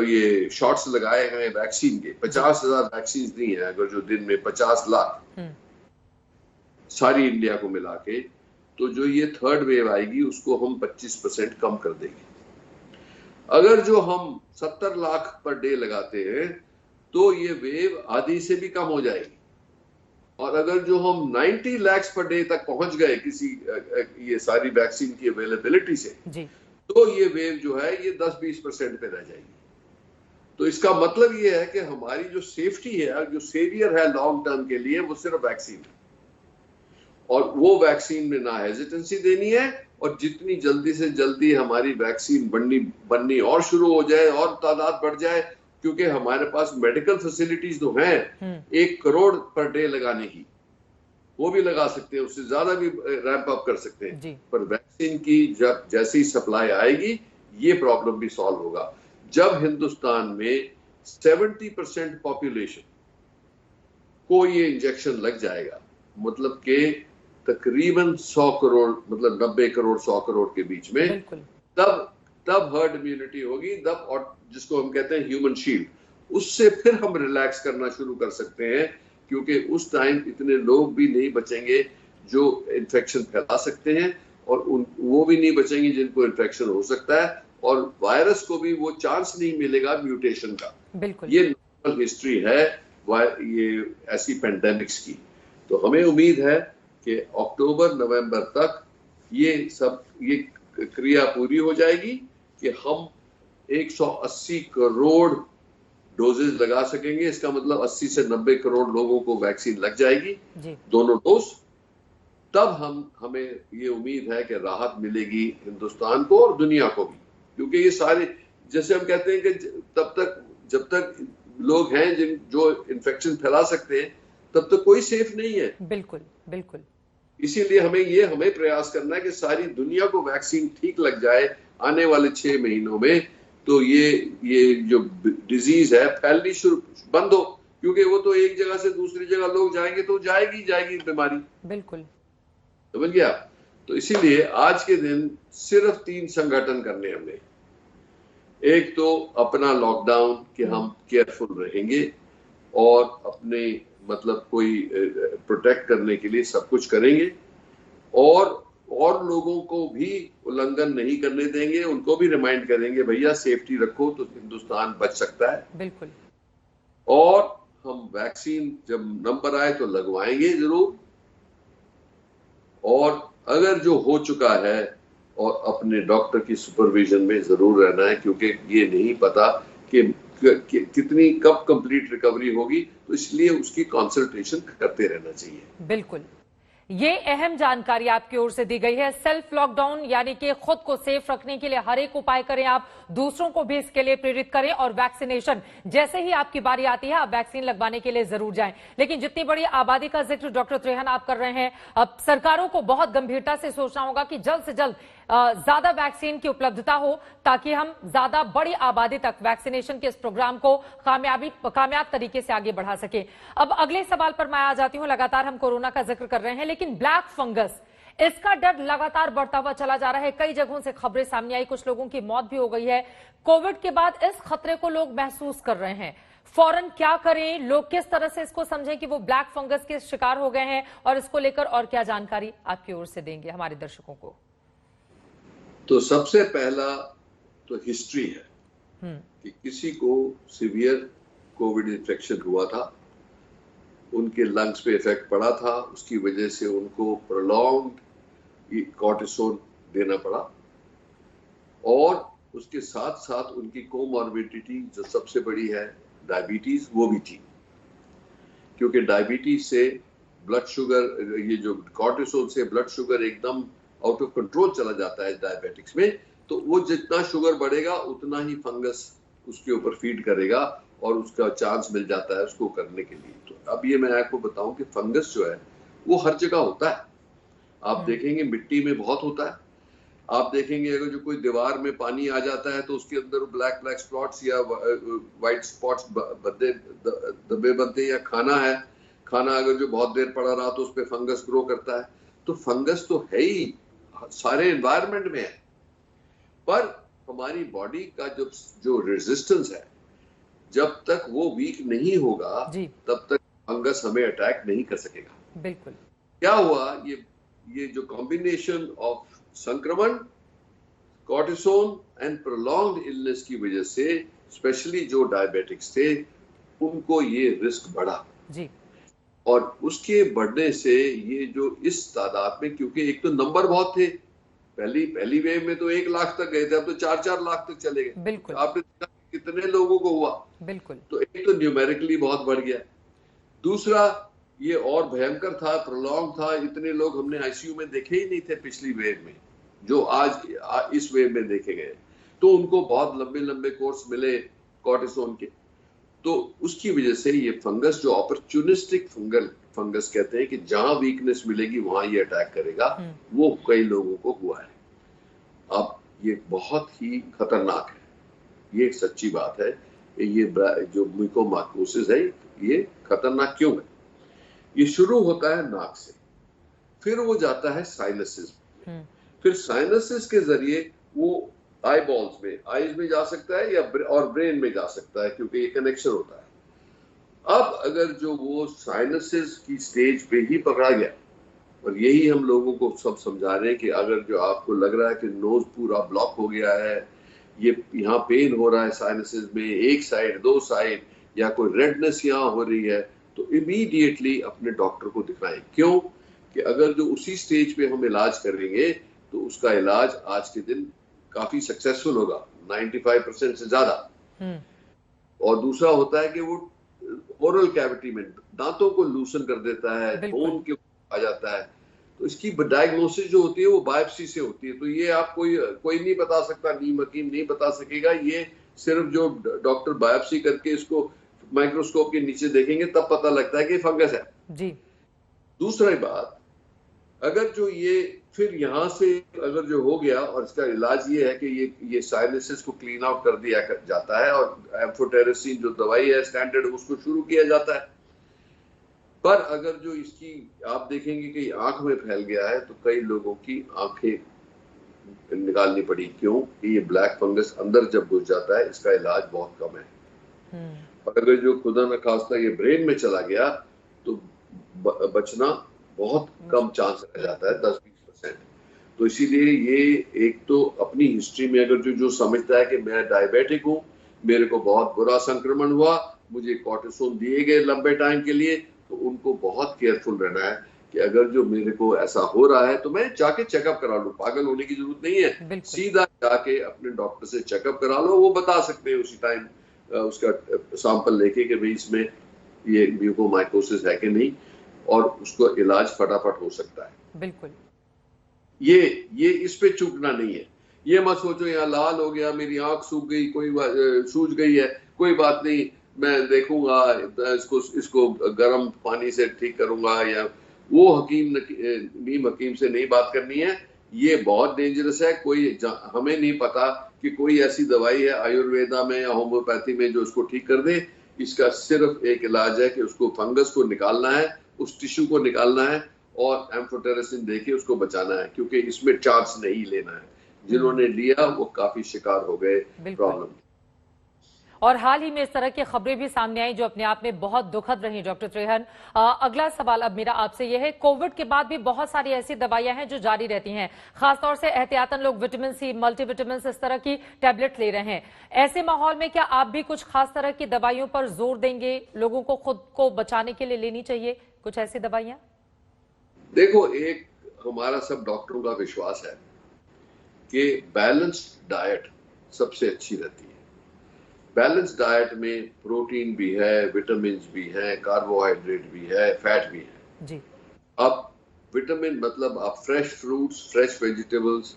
ये शॉट्स लगाए हैं वैक्सीन के, 50,000 वैक्सीन नहीं है, अगर जो दिन में 50 लाख सारी इंडिया को मिला के, तो जो ये थर्ड वेव आएगी उसको हम 25% कम कर देंगे। अगर जो हम 70 लाख पर डे लगाते हैं तो ये वेव आधी से भी कम हो जाएगी। और अगर जो हम 90 लाख पर डे तक पहुंच गए किसी ये सारी वैक्सीन की अवेलेबिलिटी से जी, तो ये वेव जो है ये 10-20% पे रह जाएगी। तो इसका मतलब ये है कि हमारी जो सेफ्टी है, जो सेवियर है लॉन्ग टर्म के लिए, वो सिर्फ वैक्सीन है। और वो वैक्सीन में ना हेजिटेंसी देनी है, और जितनी जल्दी से जल्दी हमारी वैक्सीन बननी और शुरू हो जाए और तादाद बढ़ जाए, क्योंकि हमारे पास मेडिकल फैसिलिटीज तो हैं 1 करोड़ पर डे लगाने की, वो भी लगा सकते हैं, उससे ज्यादा भी रैंप अप कर सकते हैं। पर वैक्सीन की जब जैसी सप्लाई आएगी ये प्रॉब्लम भी सॉल्व होगा। जब हिंदुस्तान में 70% पॉपुलेशन को ये इंजेक्शन लग जाएगा, मतलब के तकरीबन 100 करोड़, मतलब 90 करोड़ 100 करोड़ के बीच में, तब हर्ड इम्यूनिटी होगी, तब, और जिसको हम कहते हैं ह्यूमन शील्ड, उससे फिर हम रिलैक्स करना शुरू कर सकते हैं, क्योंकि उस टाइम इतने लोग भी नहीं बचेंगे जो इन्फेक्शन फैला सकते हैं, और वो भी नहीं बचेंगे जिनको इन्फेक्शन हो सकता है, और वायरस को भी वो चांस नहीं मिलेगा म्यूटेशन का। बिल्कुल, ये नॉर्मल हिस्ट्री है ये ऐसी पेंडेमिक्स की। तो हमें उम्मीद है कि अक्टूबर-नवंबर तक ये क्रिया पूरी हो जाएगी कि हम 180 करोड़ डोजेज लगा सकेंगे। इसका मतलब 80 से 90 करोड़ लोगों को वैक्सीन लग जाएगी दोनों डोज। तब हमें ये उम्मीद है कि राहत मिलेगी हिंदुस्तान को और दुनिया को भी, क्योंकि ये सारे, जैसे हम कहते हैं कि जब तक लोग हैं जो इन्फेक्शन फैला सकते हैं, तब तक कोई सेफ नहीं है। बिल्कुल बिल्कुल। इसीलिए हमें प्रयास करना है कि सारी दुनिया को वैक्सीन ठीक लग जाए आने वाले 6 महीनों में, तो ये जो डिजीज है फैलनी बंद हो, क्योंकि वो तो एक जगह से दूसरी जगह लोग जाएंगे तो जाएगी बीमारी। बिल्कुल, समझ गया। तो इसीलिए आज के दिन सिर्फ 3 संगठन करने हमने। एक तो अपना लॉकडाउन कि हम केयरफुल रहेंगे और अपने मतलब कोई प्रोटेक्ट करने के लिए सब कुछ करेंगे, और लोगों को भी उल्लंघन नहीं करने देंगे, उनको भी रिमाइंड करेंगे भैया सेफ्टी रखो तो हिंदुस्तान बच सकता है। बिल्कुल। और हम वैक्सीन जब नंबर आए तो लगवाएंगे जरूर, और अगर जो हो चुका है और अपने डॉक्टर की सुपरविजन में जरूर रहना है, क्योंकि ये नहीं पता कि कितनी कब कंप्लीट रिकवरी होगी, तो इसलिए उसकी कंसल्टेशन करते रहना चाहिए। बिल्कुल, ये अहम जानकारी आपकी ओर से दी गई है। सेल्फ लॉकडाउन यानी कि खुद को सेफ रखने के लिए हर एक उपाय करें आप, दूसरों को भी इसके लिए प्रेरित करें, और वैक्सीनेशन जैसे ही आपकी बारी आती है आप वैक्सीन लगवाने के लिए जरूर जाएं। लेकिन जितनी बड़ी आबादी का जिक्र डॉक्टर त्रेहन आप कर रहे हैं, अब सरकारों को बहुत गंभीरता से सोचना होगा कि जल्द से जल्द ज्यादा वैक्सीन की उपलब्धता हो, ताकि हम ज्यादा बड़ी आबादी तक वैक्सीनेशन के इस प्रोग्राम को कामयाब तरीके से आगे बढ़ा सके। अब अगले सवाल पर मैं आ जाती हूं। लगातार हम कोरोना का जिक्र कर रहे हैं, लेकिन ब्लैक फंगस, इसका डर लगातार बढ़ता हुआ चला जा रहा है। कई जगहों से खबरें सामने आई, कुछ लोगों की मौत भी हो गई है। कोविड के बाद इस खतरे को लोग महसूस कर रहे हैं। फौरन क्या करें, लोग किस तरह से इसको समझें कि वो ब्लैक फंगस के शिकार हो गए हैं, और इसको लेकर और क्या जानकारी आपकी ओर से देंगे हमारे दर्शकों को? तो सबसे पहला तो हिस्ट्री है कि किसी को सीवियर कोविड इन्फेक्शन हुआ था, उनके लंग्स पे इफेक्ट पड़ा था, उसकी वजह से उनको प्रोलॉन्ग्ड कॉर्टिसोन देना पड़ा, और उसके साथ साथ उनकी कोमॉर्बिडिटी जो सबसे बड़ी है डायबिटीज, वो भी थी। क्योंकि डायबिटीज से ब्लड शुगर, ये जो कॉर्टिसोल से ब्लड शुगर एकदम आउट ऑफ कंट्रोल चला जाता है डायबिटिक्स में, तो वो जितना शुगर बढ़ेगा उतना ही फंगस उसके ऊपर फीड करेगा और उसका चांस मिल जाता है उसको करने के लिए। तो अब ये मैं आपको बताऊं कि फंगस जो है वो हर जगह होता है। आप देखेंगे मिट्टी में बहुत होता है। आप देखेंगे अगर जो कोई दीवार में पानी आ जाता है तो उसके अंदर ब्लैक ब्लैक स्पॉट्स या व्हाइट स्पॉट्स धब्बे बनते हैं। या खाना अगर जो बहुत देर पड़ा रहा तो उस पर फंगस ग्रो करता है। तो फंगस तो है ही, सारे एनवायरनमेंट में है, पर हमारी बॉडी का जो रेजिस्टेंस है, जब तक वो वीक नहीं होगा तब तक फंगस हमें अटैक नहीं कर सकेगा। बिल्कुल। क्या हुआ, ये जो कॉम्बिनेशन ऑफ संक्रमण, कॉर्टिसोन एंड प्रोलॉन्ग्ड इलनेस की वजह से स्पेशली जो डायबिटिक्स थे उनको ये रिस्क बढ़ा जी। और उसके बढ़ने से ये जो इस तादाद में, क्योंकि एक तो नंबर बहुत थे, पहली वेव में तो 1 लाख तक गए थे, अब तो 4-4 लाख तक चले गए। बिल्कुल। आपने देखा कितने लोगों को हुआ। बिल्कुल। तो एक तो न्यूमेरिकली बहुत बढ़ गया, दूसरा ये और भयंकर था, प्रोलॉन्ग था। इतने लोग हमने आईसीयू में देखे ही नहीं थे पिछली वेव में, जो आज इस वेव में देखे गए। तो उनको बहुत लंबे लंबे कोर्स मिले कॉर्टिसोन के। तो उसकी वजह से ये फंगस, जो अपॉर्चुनिस्टिक फंगस कहते हैं कि जहां वीकनेस मिलेगी वहां ये अटैक करेगा, वो कई लोगों को हुआ है। अब ये बहुत ही खतरनाक है, ये एक सच्ची बात है। ये जो म्यूकोमाइकोसिस है ये खतरनाक क्यों है? ये शुरू होता है नाक से, फिर वो जाता है साइनसेस में, फिर साइनसेस के जरिए वो आई बॉल्स में, आईज में जा सकता है या और ब्रेन में जा सकता है, क्योंकि ये कनेक्शन होता है। अब अगर जो वो साइनसेस की स्टेज पे ही पकड़ा गया, और यही हम लोगों को सब समझा रहे हैं कि अगर जो आपको लग रहा है कि नोज पूरा ब्लॉक हो गया है, ये यहाँ पेन हो रहा है साइनसेस में, एक साइड, 2 साइड, या कोई रेडनेस यहाँ हो रही है, तो इमीडिएटली अपने डॉक्टर को दिखाएं। क्यों? कि अगर जो उसी स्टेज पे हम इलाज करेंगे तो उसका इलाज आज के दिन काफी सक्सेसफुल होगा, 95% से ज्यादा। और दूसरा होता है कि वो ओरल कैविटी में दांतों को लूसन कर देता है, बोन के आ जाता है। तो इसकी डायग्नोसिस जो होती है वो बायोप्सी से होती है। तो ये आप कोई नहीं बता सकता, नीम हकीम नहीं बता सकेगा। ये सिर्फ जो डॉक्टर बायोप्सी करके इसको माइक्रोस्कोप के नीचे देखेंगे तब पता लगता है कि फंगस है जी। दूसरी बात, अगर जो ये फिर यहाँ से अगर जो हो गया, और इसका इलाज ये है कि ये साइनसेस को क्लीन आउट कर दिया जाता है और एम्फोटेरेसिन जो दवाई है स्टैंडर्ड, उसको शुरू किया जाता है। पर अगर जो इसकी आप देखेंगे कि आंख में फैल गया है तो कई लोगों की आंखें निकालनी पड़ी। क्यों? कि ये ब्लैक फंगस अंदर जब घुस जाता है इसका इलाज बहुत कम है। और अगर जो खुदा न खास्ता ये ब्रेन में चला गया तो बचना बहुत कम चांस रह जाता है, 10-20%। तो इसीलिए ये एक तो अपनी हिस्ट्री में अगर जो समझता है कि मैं डायबिटिक हूँ, मेरे को बहुत बुरा संक्रमण हुआ, मुझे कॉर्टिसोन दिए गए लंबे टाइम के लिए, तो उनको बहुत केयरफुल रहना है कि अगर जो मेरे को ऐसा हो रहा है तो मैं जाके चेकअप करा लूं। पागल होने की जरूरत नहीं है, सीधा जाके अपने डॉक्टर से चेकअप करा लो। वो बता सकते हैं उसी टाइम उसका सैंपल लेके कि भाई इसमें ये म्यूकोमाइकोसिस है कि नहीं, और उसको इलाज फटाफट हो सकता है। बिल्कुल। ये इस पे चूकना नहीं है। ये मत सोचो यहाँ लाल हो गया, मेरी आंख सूख गई, सूज गई है, कोई बात नहीं, मैं देखूंगा इसको गर्म पानी से ठीक करूंगा, या वो नीम हकीम से नहीं बात करनी है। ये बहुत डेंजरस है। हमें नहीं पता कि कोई ऐसी दवाई है आयुर्वेदा में या होम्योपैथी में जो उसको ठीक कर दे। इसका सिर्फ एक इलाज है कि उसको फंगस को निकालना है, उस टिश्यू को निकालना है और एम्फोटेरेसिन देके उसको बचाना है, क्योंकि इसमें चांस नहीं लेना है। जिन्होंने लिया वो काफी शिकार हो गए प्रॉब्लम। और हाल ही में इस तरह की खबरें भी सामने आई जो अपने आप में बहुत दुखद रही। डॉक्टर त्रेहन, अगला सवाल अब मेरा आपसे यह है, कोविड के बाद भी बहुत सारी ऐसी दवाइयां हैं जो जारी रहती हैं, खासतौर से एहतियातन लोग विटामिन सी, मल्टीविटामिन इस तरह की टैबलेट ले रहे हैं। ऐसे माहौल में क्या आप भी कुछ खास तरह की दवाइयों पर जोर देंगे? लोगों को खुद को बचाने के लिए लेनी चाहिए कुछ ऐसी दवाइयां? देखो, एक हमारा सब डॉक्टरों का विश्वास है कि बैलेंस्ड डाइट सबसे अच्छी रहती है। बैलेंस डाइट में प्रोटीन भी है, विटामिन भी है, कार्बोहाइड्रेट भी है, फैट भी है जी। अब विटामिन मतलब आप फ्रेश फ्रूट्स, फ्रेश वेजिटेबल्स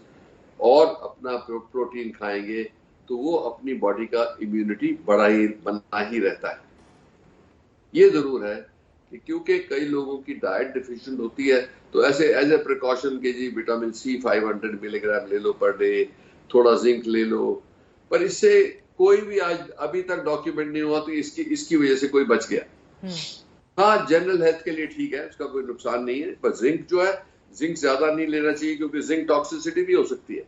और अपना प्रोटीन खाएंगे तो वो अपनी बॉडी का इम्यूनिटी बना ही रहता है। ये जरूर है कि क्योंकि कई लोगों की डाइट डिफिशिएंट होती है तो ऐसे एज ए प्रिकॉशन के जी विटामिन सी 500 मिलीग्राम ले लो पर डे, थोड़ा जिंक ले लो, पर इससे कोई भी आज अभी तक डॉक्यूमेंट नहीं हुआ तो इसकी वजह से कोई बच गया। हाँ, जनरल हेल्थ के लिए ठीक है, उसका कोई नुकसान नहीं है, पर जिंक जो है, जिंक ज्यादा नहीं लेना चाहिए क्योंकि जिंक टॉक्सिसिटी भी हो सकती है।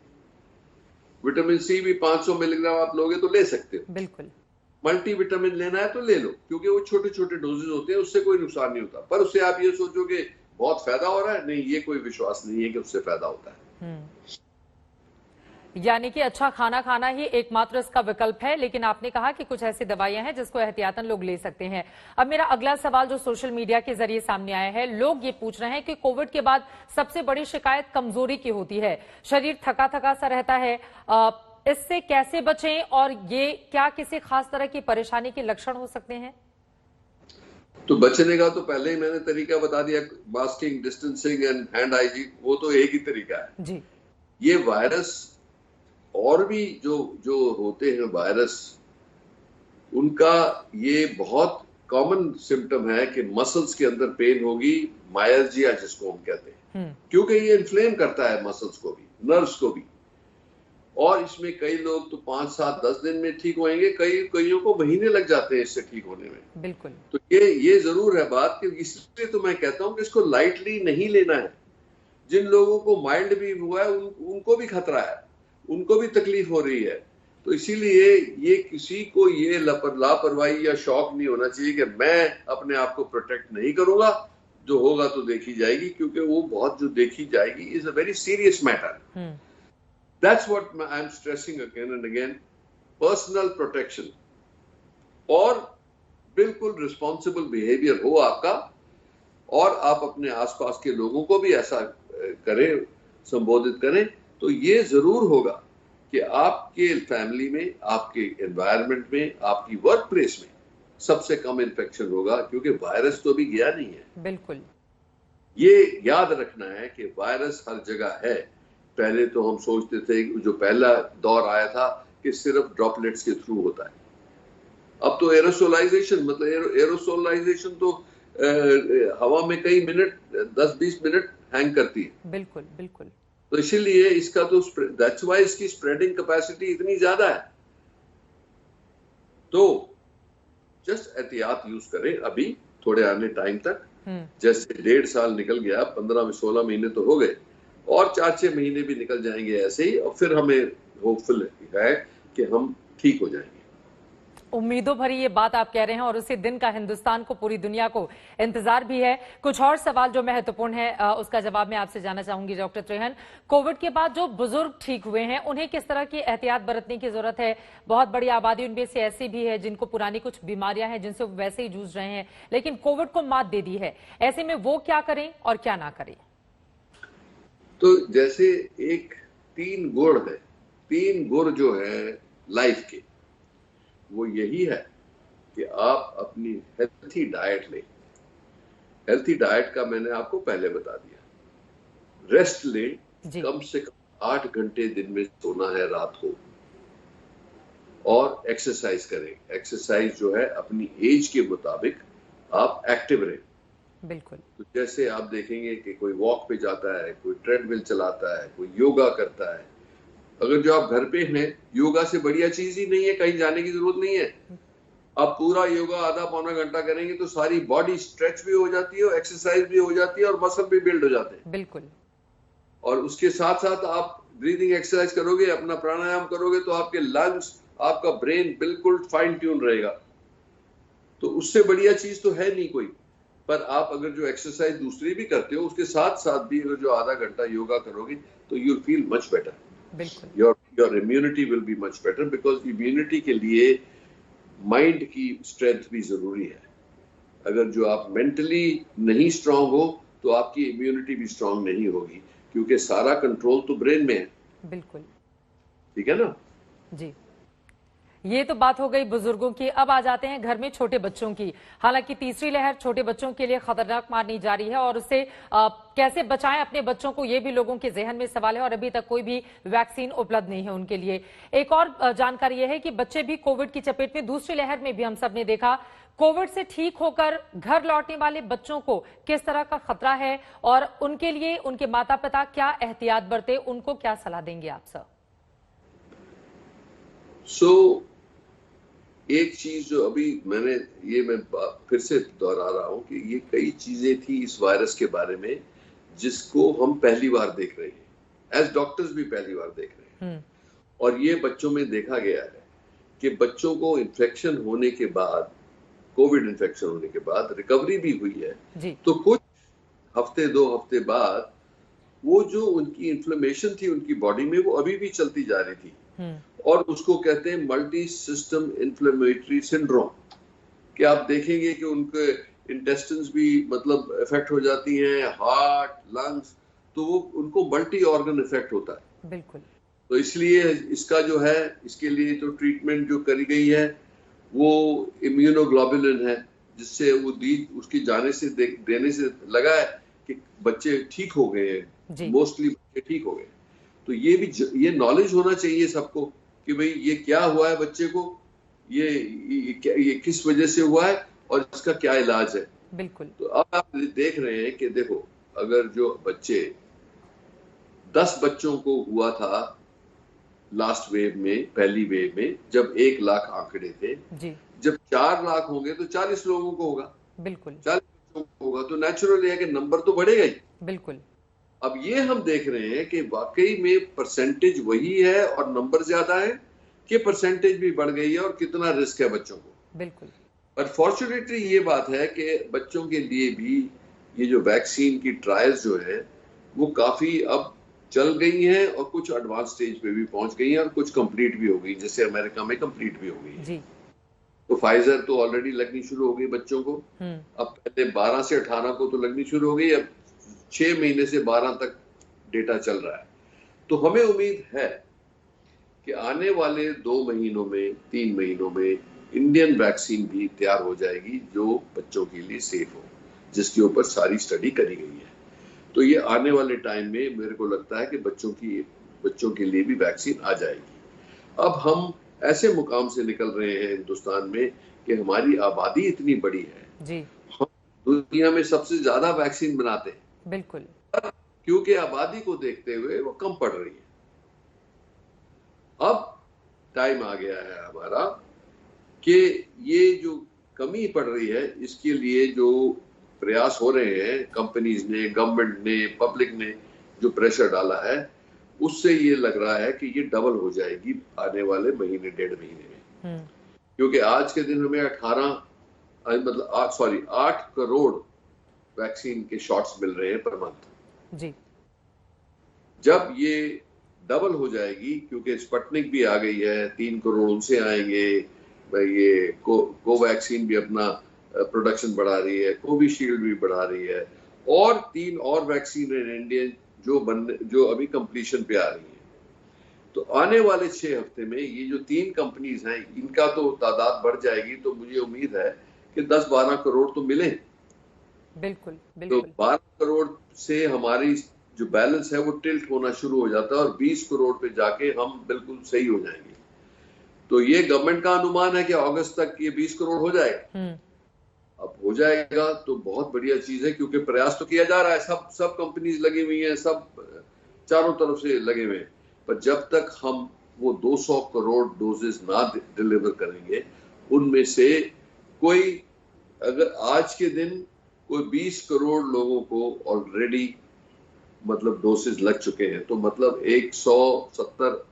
विटामिन सी भी 500 मिलीग्राम आप लोगे तो ले सकते हो, बिल्कुल। मल्टी विटामिन लेना है तो ले लो क्योंकि वो छोटे छोटे डोजेज होते हैं, उससे कोई नुकसान नहीं होता। पर उससे आप ये सोचोगे बहुत फायदा हो रहा है, नहीं, ये कोई विश्वास नहीं है कि उससे फायदा होता है। यानी कि अच्छा खाना खाना ही एकमात्र इसका विकल्प है, लेकिन आपने कहा कि कुछ ऐसी दवाइयां हैं जिसको एहतियातन लोग ले सकते हैं। अब मेरा अगला सवाल जो सोशल मीडिया के जरिए सामने आया है, लोग ये पूछ रहे हैं कि कोविड के बाद सबसे बड़ी शिकायत कमजोरी की होती है, शरीर थका थका सा रहता है, इससे कैसे बचें और ये क्या किसी खास तरह की परेशानी के लक्षण हो सकते हैं? तो बचने का तो पहले ही मैंने तरीका बता दिया, masking, distancing and hand hygiene, वो तो एक ही तरीका है जी। ये वायरस और भी जो होते हैं वायरस, उनका ये बहुत कॉमन सिम्टम है कि मसल्स के अंदर पेन होगी, मायल्जिया जिसको हम कहते हैं, क्योंकि ये इन्फ्लेम करता है मसल्स को भी, नर्व्स को भी। और इसमें कई लोग तो 5, 7, 10 दिन में ठीक होंगे, कईयों को महीने लग जाते हैं इससे ठीक होने में। बिल्कुल। तो ये जरूर है बात कि इसलिए तो मैं कहता हूं कि इसको लाइटली नहीं लेना है। जिन लोगों को माइल्ड भी हुआ है उनको भी खतरा है, उनको भी तकलीफ हो रही है। तो इसीलिए ये किसी को ये लापरवाही या शौक नहीं होना चाहिए कि मैं अपने आप को प्रोटेक्ट नहीं करूंगा, जो होगा तो देखी जाएगी, क्योंकि वो बहुत जो देखी जाएगी is a very serious matter. That's what I'm stressing again and again. Personal protection और बिल्कुल रिस्पॉन्सिबल बिहेवियर हो आपका, और आप अपने आसपास के लोगों को भी ऐसा करें, संबोधित करें, तो ये जरूर होगा कि आपके फैमिली में, आपके एनवायरनमेंट में, आपकी वर्क प्लेस में सबसे कम इन्फेक्शन होगा, क्योंकि वायरस तो अभी गया नहीं है। बिल्कुल। ये याद रखना है कि वायरस हर जगह है। पहले तो हम सोचते थे, जो पहला दौर आया था, कि सिर्फ ड्रॉपलेट्स के थ्रू होता है। अब तो एरोसोलाइजेशन, मतलब एरोसोलाइजेशन तो हवा में कई मिनट, 10-20 मिनट हैंग करती है। बिल्कुल बिल्कुल। तो इसीलिए इसका तो दैट्स व्हाई इसकी स्प्रेडिंग कैपेसिटी इतनी ज्यादा है। तो जस्ट एहतियात यूज करें अभी थोड़े आने टाइम तक। जैसे 1.5 साल निकल गया, 15-16 महीने तो हो गए, और 4-6 महीने भी निकल जाएंगे ऐसे ही, और फिर हमें होपफुल है कि हम ठीक हो जाएंगे। उम्मीदों भरी ये बात आप कह रहे हैं, और उसी दिन का हिंदुस्तान को, पूरी दुनिया को इंतजार भी है। कुछ और सवाल जो महत्वपूर्ण है उसका जवाब मैं आपसे जानना चाहूंगी डॉक्टर त्रेहन। कोविड के बाद जो बुजुर्ग ठीक हुए हैं, उन्हें किस तरह की एहतियात बरतने की जरूरत है? बहुत बड़ी आबादी उनमें से ऐसी भी है जिनको पुरानी कुछ बीमारियां हैं, जिनसे वो वैसे ही जूझ रहे हैं, लेकिन कोविड को मात दे दी है। ऐसे में वो क्या करें और क्या ना करें? तो जैसे एक 3 गुण है, 3 गुण जो है लाइफ के, वो यही है कि आप अपनी हेल्थी डाइट लें। हेल्थी डाइट का मैंने आपको पहले बता दिया। रेस्ट लें, कम से कम 8 घंटे दिन में सोना है रात को, और एक्सरसाइज करें। एक्सरसाइज जो है अपनी एज के मुताबिक आप एक्टिव रहें। बिल्कुल। तो जैसे आप देखेंगे कि कोई वॉक पे जाता है, कोई ट्रेडमिल चलाता है, कोई योगा करता है। अगर जो आप घर पे हैं, योगा से बढ़िया चीज ही नहीं है, कहीं जाने की जरूरत नहीं है। आप पूरा योगा आधा पौना घंटा करेंगे तो सारी बॉडी स्ट्रेच भी हो जाती है, एक्सरसाइज भी हो जाती है, और मसल भी बिल्ड हो जाते हैं। बिल्कुल। और उसके साथ साथ आप ब्रीदिंग एक्सरसाइज करोगे, अपना प्राणायाम करोगे, तो आपके लंग्स, आपका ब्रेन बिल्कुल फाइन ट्यून रहेगा। तो उससे बढ़िया चीज तो है नहीं कोई। पर आप अगर जो एक्सरसाइज दूसरी भी करते हो, उसके साथ साथ भी अगर जो आधा घंटा योगा करोगे, तो you will feel much better. बिल्कुल। Your immunity will be much better, because immunity के लिए माइंड की स्ट्रेंथ भी जरूरी है। अगर जो आप मेंटली नहीं स्ट्रांग हो, तो आपकी इम्यूनिटी भी स्ट्रांग नहीं होगी, क्योंकि सारा कंट्रोल तो ब्रेन में है। बिल्कुल। ठीक है ना? जी, ये तो बात हो गई बुजुर्गों की। अब आ जाते हैं घर में छोटे बच्चों की। हालांकि तीसरी लहर छोटे बच्चों के लिए खतरनाक मानी जा रही है और उससे कैसे बचाएं अपने बच्चों को, ये भी लोगों के जहन में सवाल है और अभी तक कोई भी वैक्सीन उपलब्ध नहीं है उनके लिए। एक और जानकारी यह है कि बच्चे भी कोविड की चपेट में, दूसरी लहर में भी हम सब ने देखा, कोविड से ठीक होकर घर लौटने वाले बच्चों को किस तरह का खतरा है और उनके लिए उनके माता पिता क्या एहतियात बरते, उनको क्या सलाह देंगे आप सर? एक चीज जो अभी मैं फिर से दोहरा रहा हूं कि ये कई चीजें थी इस वायरस के बारे में जिसको हम पहली बार देख रहे हैं, एज डॉक्टर्स भी पहली बार देख रहे हैं। और ये बच्चों में देखा गया है कि बच्चों को इन्फेक्शन होने के बाद, कोविड इन्फेक्शन होने के बाद रिकवरी भी हुई है जी। तो कुछ हफ्ते 2 हफ्ते बाद वो जो उनकी इन्फ्लेमेशन थी उनकी बॉडी में वो अभी भी चलती जा रही थी और उसको कहते हैं मल्टी सिस्टम इन्फ्लेमेटरी सिंड्रोम। कि आप देखेंगे कि उनके इंटेस्टाइन्स भी मतलब इफेक्ट हो जाती हैं, हार्ट, लंग्स, तो वो उनको मल्टी ऑर्गन इफेक्ट होता है। बिल्कुल। तो इसलिए इसका जो है, इसके लिए तो ट्रीटमेंट जो करी गई है वो इम्यूनोग्लोबुलिन है, जिससे वो उसकी जाने से देने से लगा है कि बच्चे ठीक हो गए हैं, मोस्टली बच्चे ठीक हो गए। तो ये नॉलेज होना चाहिए सबको कि भाई ये क्या हुआ है बच्चे को, ये किस वजह से हुआ है और इसका क्या इलाज है। बिल्कुल। तो अब आप देख रहे हैं कि देखो, अगर जो बच्चे 10 बच्चों को हुआ था लास्ट वेव में, पहली वेव में, जब 1 लाख आंकड़े थे जी। जब 4 लाख होंगे तो 40 लोगों को होगा। बिल्कुल। 40 बच्चों को होगा तो नेचुरल है कि नंबर तो बढ़ेगा ही। बिल्कुल। अब ये हम देख रहे हैं कि वाकई में परसेंटेज वही है और नंबर ज्यादा है कि परसेंटेज भी बढ़ गई है और कितना रिस्क है बच्चों को। बिल्कुल। पर फॉर्चुनेटली ये बात है कि बच्चों के लिए भी ये जो वैक्सीन की ट्रायल्स जो है वो काफी अब चल गई हैं और कुछ एडवांस स्टेज पे भी पहुंच गई हैं और कुछ कंप्लीट भी हो गई, जैसे अमेरिका में कंप्लीट भी हो गई जी। तो फाइजर तो ऑलरेडी लगनी शुरू हो गई बच्चों को। अब पहले 12 से 18 को तो लगनी शुरू हो गई, अब 6 महीने से 12 तक डेटा चल रहा है। तो हमें उम्मीद है कि आने वाले 2 महीनों में, 3 महीनों में इंडियन वैक्सीन भी तैयार हो जाएगी जो बच्चों के लिए सेफ हो, जिसके ऊपर सारी स्टडी करी गई है। तो ये आने वाले टाइम में मेरे को लगता है कि बच्चों के लिए भी वैक्सीन आ जाएगी। अब हम ऐसे मुकाम से निकल रहे हैं हिंदुस्तान में कि हमारी आबादी इतनी बड़ी है जी। हम दुनिया में सबसे ज्यादा वैक्सीन बनाते हैं। बिल्कुल। क्योंकि आबादी को देखते हुए वो कम पड़ रही है। अब टाइम आ गया है हमारा कि ये जो कमी पड़ रही है इसके लिए जो प्रयास हो रहे हैं, कंपनीज ने, गवर्नमेंट ने, पब्लिक ने जो प्रेशर डाला है, उससे ये लग रहा है कि ये डबल हो जाएगी आने वाले महीने, 1.5 महीने में। क्योंकि आज के दिन हमें 8 करोड़ वैक्सीन के शॉट्स मिल रहे हैं पर मंथ जी। जब ये डबल हो जाएगी, क्योंकि स्पुतनिक भी आ गई है, 3 करोड़ उनसे आएंगे, ये कोवैक्सीन भी अपना प्रोडक्शन बढ़ा रही है, कोविशील्ड भी बढ़ा रही है और 3 और वैक्सीन है इंडियन जो अभी कंप्लीशन पे आ रही है। तो आने वाले 6 हफ्ते में ये जो 3 कंपनीज हैं इनका तो तादाद बढ़ जाएगी। तो मुझे उम्मीद है कि 10-12 करोड़ तो मिले। बिल्कुल, बिल्कुल। तो 12 करोड़ से हमारी जो बैलेंस है वो टिल्ट होना शुरू हो जाता है और 20 करोड़ पे जाके हम बिल्कुल सही हो जाएंगे। तो ये गवर्नमेंट का अनुमान है कि अगस्त तक ये 20 करोड़ हो जाएगा। अब हो जाएगा तो बहुत बढ़िया चीज है, क्योंकि प्रयास तो किया जा रहा है, सब कंपनीज लगी हुई हैं, सब चारों तरफ से लगे हुए हैं। पर जब तक हम वो 200 करोड़ डोजेस ना डिलीवर करेंगे, उनमें से कोई, अगर आज के दिन कोई 20 करोड़ लोगों को ऑलरेडी मतलब डोसेज लग चुके हैं, तो मतलब 170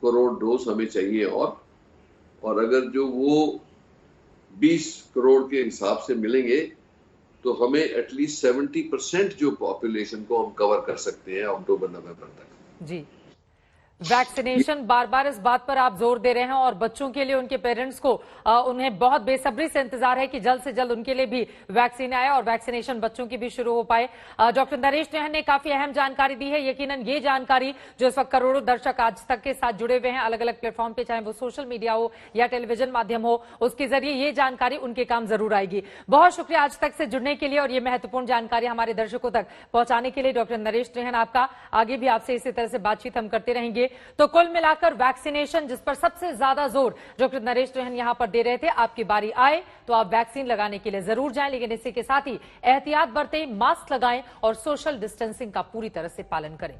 करोड़ डोज हमें चाहिए। और अगर जो वो 20 करोड़ के हिसाब से मिलेंगे तो हमें एटलीस्ट 70% जो पॉपुलेशन को हम कवर कर सकते हैं अक्टूबर-नवंबर तक जी। वैक्सीनेशन, बार बार इस बात पर आप जोर दे रहे हैं और बच्चों के लिए उनके पेरेंट्स को उन्हें बहुत बेसब्री से इंतजार है कि जल्द से जल्द उनके लिए भी वैक्सीन आए और वैक्सीनेशन बच्चों की भी शुरू हो पाए। डॉक्टर नरेश ट्रेहन ने काफी अहम जानकारी दी है। यकीनन ये जानकारी जो इस वक्त करोड़ों दर्शक आज तक के साथ जुड़े हुए हैं अलग अलग प्लेटफॉर्म पे, चाहे वो सोशल मीडिया हो या टेलीविजन माध्यम हो, उसके जरिए ये जानकारी उनके काम जरूर आएगी। बहुत शुक्रिया आज तक से जुड़ने के लिए और ये महत्वपूर्ण जानकारी हमारे दर्शकों तक पहुंचाने के लिए। डॉक्टर नरेश ट्रेहन आपका, आगे भी आपसे इसी तरह से बातचीत हम करते रहेंगे। तो कुल मिलाकर वैक्सीनेशन जिस पर सबसे ज्यादा जोर डॉक्टर नरेश ट्रेहन यहां पर दे रहे थे, आपकी बारी आए तो आप वैक्सीन लगाने के लिए जरूर जाएं, लेकिन इसी के साथ ही एहतियात बरतें, मास्क लगाएं और सोशल डिस्टेंसिंग का पूरी तरह से पालन करें।